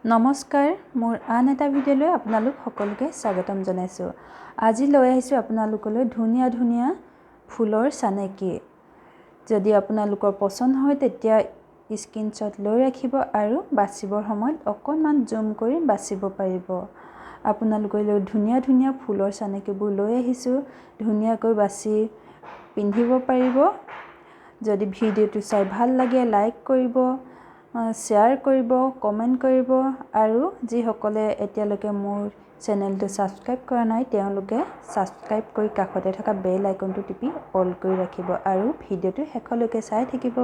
নমস্কাৰ, মোৰ আন এটা ভিডিঅ'লৈ আপোনালোক সকলোকে স্বাগতম জনাইছোঁ। আজি লৈ আহিছোঁ আপোনালোকলৈ ধুনীয়া ধুনীয়া ফুলৰ চানেকি। যদি আপোনালোকৰ পছন্দ হয় তেতিয়া স্ক্ৰীনশ্বট লৈ ৰাখিব আৰু বাছিবৰ সময়ত অকণমান জুম কৰি বাছিব পাৰিব। আপোনালোকলৈ ধুনীয়া ধুনীয়া ফুলৰ চানেকিবোৰ লৈ আহিছোঁ, ধুনীয়াকৈ বাছি পিন্ধিব পাৰিব। যদি ভিডিঅ'টো চাই ভাল লাগে লাইক কৰিব, শ্বেয়াৰ কৰিব, কমেণ্ট কৰিব আৰু যিসকলে এতিয়ালৈকে মোৰ চেনেলটো ছাবস্ক্ৰাইব কৰা নাই তেওঁলোকে ছাবস্ক্ৰাইব কৰি কাষতে থকা বেল আইকনটো টিপি অল কৰি ৰাখিব আৰু ভিডিঅ'টো শেষলৈকে চাই থাকিব।